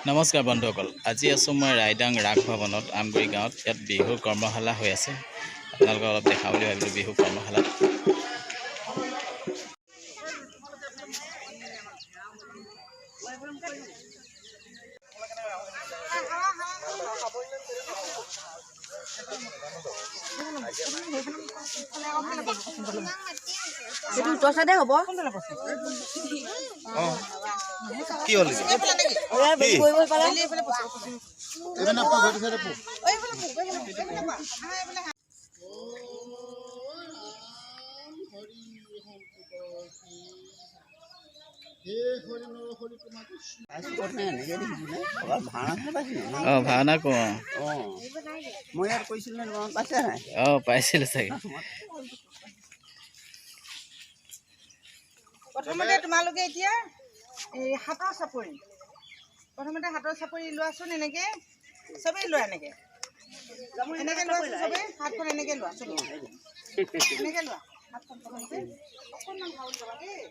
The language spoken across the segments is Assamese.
নমস্কাৰ বন্ধুসকল, আজি আছোঁ মই ৰাইডাং ৰাগ ভৱনত আমগুৰি গাঁৱত। ইয়াত বিহুৰ কৰ্মশালা হৈ আছে। আপোনালোকক অলপ দেখা বুলি ভাবিলোঁ বিহু কৰ্মশালা। কি হ'ল ভাওনা কওঁ মই ইয়াত কৈছিলো পাইছে নাই পাইছিলোঁ চাগে। প্ৰথমতে তোমালোকে এতিয়া এই হাতৰ চাপৰি লোৱাচোন। এনেকে চবেই লোৱা, এনেকে লোৱাচোন। চবেই হাতখন এনেকে লোৱা, চবেই এনেকে লোৱা। হাতখন প্ৰথমতে অকণমান ভাও ল'বা দেই।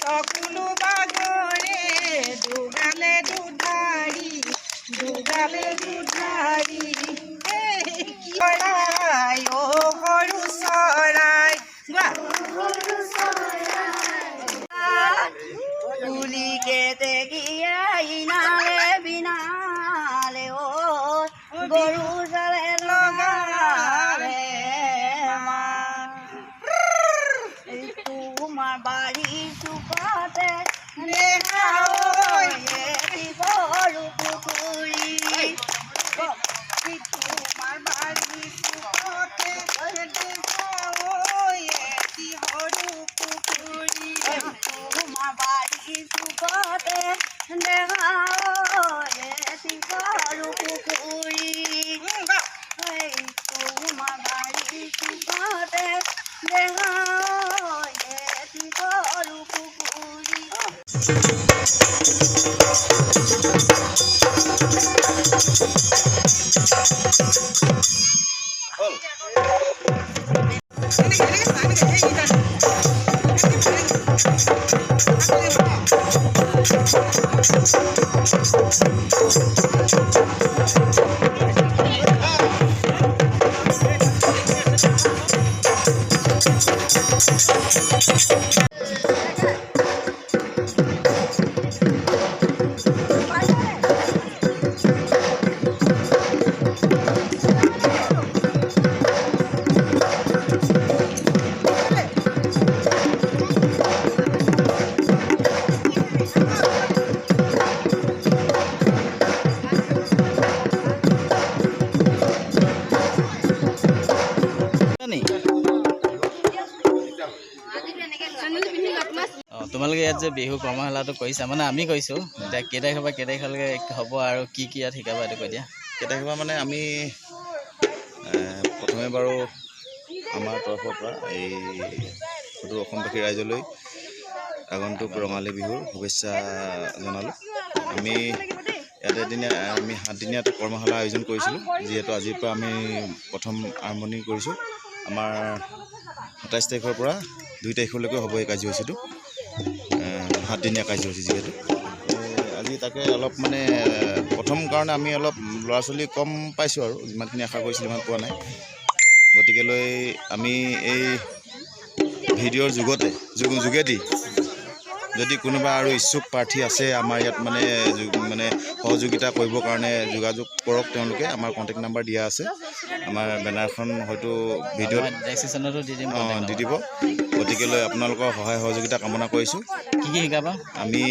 সকলো বাগৰে দুগালে দুধাৰি চৰাই অ সৰু চৰাই তুলি কেতে ইনালে বিনালে ও গৰু জলে লগালে তোমাৰ বাড়ি চুপাতে গৰু পুকুৰি তোমাৰ বাড়ি চুপতে সৰু পুখুৰী তোমাৰ বাড়ি চুপাতে গৰু পুকুৰি তোমাৰ বাড়ি চুপাতে গৰু পুকুৰি তোমালোকে ইয়াত যে বিহু কৰ্মশালাটো কৰিছা, মানে আমি কৰিছোঁ। এতিয়া কেই তাৰিখৰ পৰা কেই তাৰিখলৈকে হ'ব আৰু কি কি ইয়াত শিকাবা এইটো কৈ দিয়া। কেতিয়াবা মানে আমি প্ৰথমে বাৰু আমাৰ তৰফৰ পৰা এই সুদূৰ অসমবাসী ৰাইজলৈ আগন্তুক ৰঙালী বিহুৰ শুভেচ্ছা জনালোঁ। আমি ইয়াতে আমি 7 দিনীয়া এটা কৰ্মশালা আয়োজন কৰিছিলোঁ। যিহেতু আজিৰ পৰা আমি প্ৰথম আৰম্ভণি কৰিছোঁ। আমাৰ 27 তাৰিখৰ পৰা 2 তাৰিখলৈকে হ'ব এই কাৰ্যসূচীটো, 7 দিনীয়া কাৰ্যসূচী। যিহেতু আজি তাকে অলপ মানে প্ৰথম কাৰণে আমি অলপ ল'ৰা ছোৱালী কম পাইছোঁ, আৰু যিমানখিনি আশা কৰিছিলোঁ ইমান পোৱা নাই। গতিকেলৈ আমি এই ভিডিঅ'ৰ যোগেদি যদি কোনোবা আৰু ইচ্ছুক প্ৰাৰ্থী আছে আমাৰ ইয়াত মানে সহযোগিতা কৰিবৰ কাৰণে যোগাযোগ কৰক। তেওঁলোকে আমাৰ কণ্টেক্ট নাম্বাৰ দিয়া আছে, আমাৰ বেনাৰখন হয়তো ভিডিঅ'ত দি দিব। গতিকেলৈ আপোনালোকৰ সহায় সহযোগিতা কামনা কৰিছোঁ। কি কি শিকাবা? আমি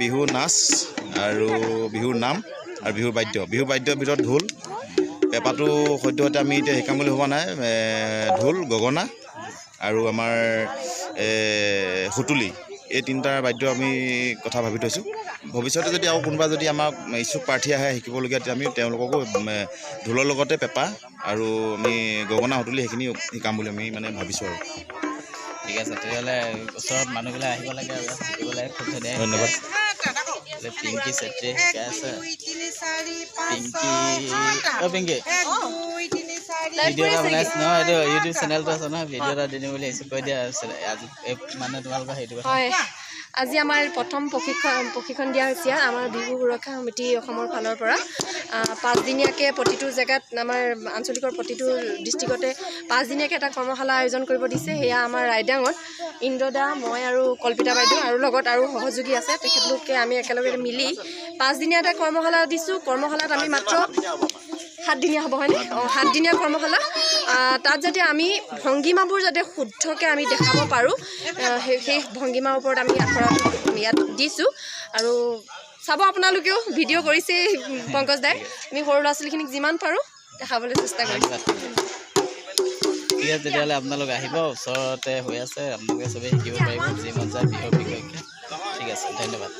বিহু নাচ আৰু বিহুৰ নাম আৰু বিহুৰ বাদ্যৰ ভিতৰত ঢোল, পেঁপাটো সদ্যহতে আমি এতিয়া শিকাম বুলি হোৱা নাই। ঢোল, গগনা আৰু আমাৰ সুতুলি এই তিনিটা বাদ্য আমি কথা ভাবি থৈছোঁ ভৱিষ্যতে যদি আৰু কোনোবা যদি আমাক ইচ্ছুক প্ৰাৰ্থী আহে শিকিবলগীয়া তেতিয়া আমি তেওঁলোককো ঢোলৰ লগতে পেঁপা আৰু আমি গগনা সঁতুলি সেইখিনি শিকাম বুলি আমি মানে ভাবিছোঁ আৰু ঠিক আছে তেতিয়াহ'লে ওচৰত মানুহবিলাক আহিব লাগে আৰু শিকিব লাগে খুব ধুনীয়া ধন্যবাদ পিংকি চেত্ৰীয়ে শিকাই আছে পিংকি পিংকি ভিডিঅ' এটা বনাইছে নহয় এইটো ইউটিউব চেনেলটো আছে নহয় ভিডিঅ' এটা দিম বুলি আহিছোঁ কৈ দিয়া আজি মানে তোমালোকৰ সেইটো কথা হয় আজি আমাৰ প্ৰথম প্ৰশিক্ষণ দিয়া হৈছে আমাৰ বিহু সুৰক্ষা সমিতি অসমৰ ফালৰ পৰা 5 দিনীয়াকৈ প্ৰতিটো জেগাত আমাৰ আঞ্চলিকৰ প্ৰতিটো ডিষ্ট্ৰিক্টতে 5 দিনীয়াকৈ এটা কৰ্মশালা আয়োজন কৰিব দিছে সেয়া আমাৰ ৰাইডাঙত ইন্দ্ৰদা মই আৰু কল্পিতা বাইদেউ আৰু লগত আৰু সহযোগী আছে তেখেতলোকে আমি একেলগে মিলি 5 দিনীয়া এটা কৰ্মশালা দিছোঁ কৰ্মশালাত আমি মাত্ৰ 7 দিনীয়া হ'ব হয়নে 7 দিনীয়া কৰ্মশালা তাত যাতে আমি ভংগীমাবোৰ যাতে শুদ্ধকৈ আমি দেখাব পাৰোঁ সেই ভংগীমাৰ ওপৰত আমি আখৰাটো ইয়াত দিছোঁ আৰু চাব আপোনালোকেও ভিডিঅ' কৰিছে পংকজ দাই আমি সৰু ল'ৰা ছোৱালীখিনিক যিমান পাৰোঁ দেখাবলৈ চেষ্টা কৰিছোঁ ঠিক আছে তেতিয়াহ'লে আপোনালোক আহিব ওচৰতে হৈ আছে আপোনালোকে চবেই শিকিব পাৰিব যি মন যায় বিহুৰ বিষয়ে ঠিক আছে ধন্যবাদ